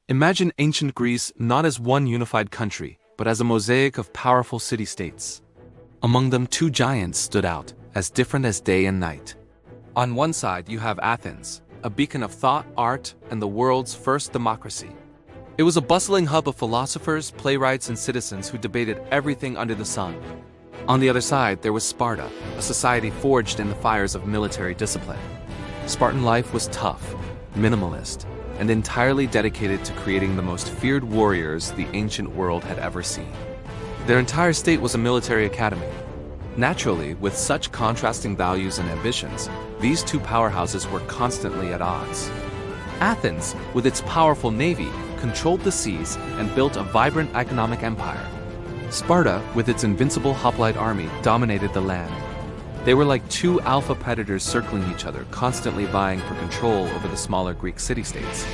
Imagine ancient Greece not as one unified country, but as a mosaic of powerful city-states. Among them, two giants stood out, as different as day and night. On one side, you have Athens, a beacon of thought, art, and the world's first democracy. It was a bustling hub of philosophers, playwrights, and citizens who debated everything under the sun. On the other side, there was Sparta, a society forged in the fires of military discipline. Spartan life was tough, minimalist, and entirely dedicated to creating the most feared warriors the ancient world had ever seen. Their entire state was a military academy. Naturally, with such contrasting values and ambitions, these two powerhouses were constantly at odds. Athens, with its powerful navy, controlled the seas and built a vibrant economic empire. Sparta, with its invincible hoplite army, dominated the land. They were like two alpha predators circling each other, constantly vying for control over the smaller Greek city-states.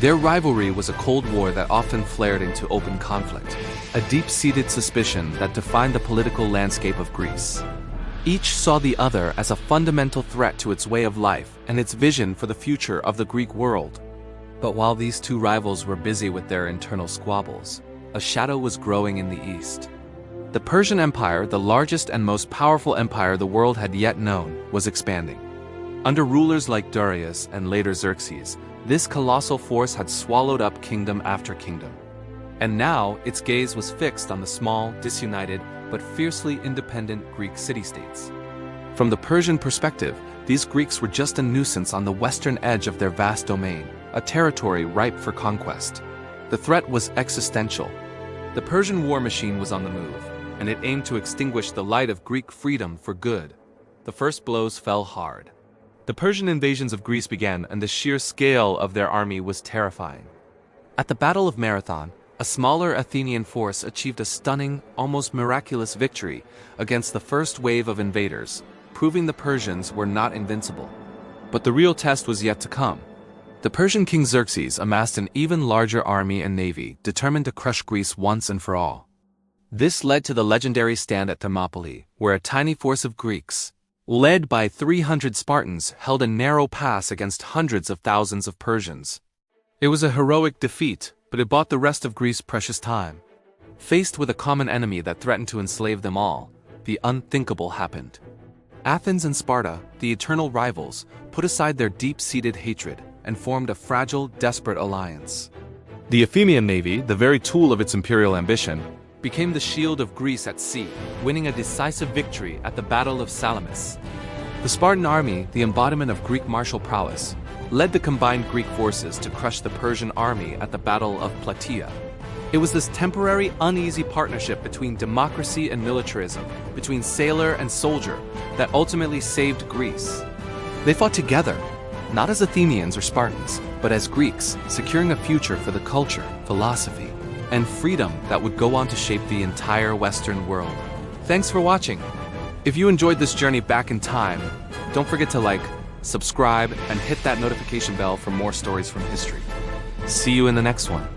Their rivalry was a cold war that often flared into open conflict, a deep-seated suspicion that defined the political landscape of Greece. Each saw the other as a fundamental threat to its way of life and its vision for the future of the Greek world. But while these two rivals were busy with their internal squabbles, a shadow was growing in the east. The Persian Empire, the largest and most powerful empire the world had yet known, was expanding. Under rulers like Darius and later Xerxes, this colossal force had swallowed up kingdom after kingdom. And now its gaze was fixed on the small, disunited, but fiercely independent Greek city-states. From the Persian perspective, these Greeks were just a nuisance on the western edge of their vast domain, a territory ripe for conquest. The threat was existential. The Persian war machine was on the move, and it aimed to extinguish the light of Greek freedom for good. The first blows fell hard. The Persian invasions of Greece began, and the sheer scale of their army was terrifying. At the Battle of Marathon, a smaller Athenian force achieved a stunning, almost miraculous victory against the first wave of invaders, proving the Persians were not invincible. But the real test was yet to come. The Persian king Xerxes amassed an even larger army and navy, determined to crush Greece once and for all. This led to the legendary stand at Thermopylae, where a tiny force of Greeks, led by 300 Spartans, held a narrow pass against hundreds of thousands of Persians. It was a heroic defeat, but it bought the rest of Greece precious time. Faced with a common enemy that threatened to enslave them all, the unthinkable happened. Athens and Sparta, the eternal rivals, put aside their deep-seated hatred and formed a fragile, desperate alliance. The Athenian navy, the very tool of its imperial ambition, became the shield of Greece at sea, winning a decisive victory at the Battle of Salamis. The Spartan army, the embodiment of Greek martial prowess, led the combined Greek forces to crush the Persian army at the Battle of Plataea. It was this temporary, uneasy partnership between democracy and militarism, between sailor and soldier, that ultimately saved Greece. They fought together, not as Athenians or Spartans, but as Greeks, securing a future for the culture, philosophy, and freedom that would go on to shape the entire Western world. Thanks for watching. If you enjoyed this journey back in time, don't forget to like, subscribe, and hit that notification bell for more stories from history. See you in the next one.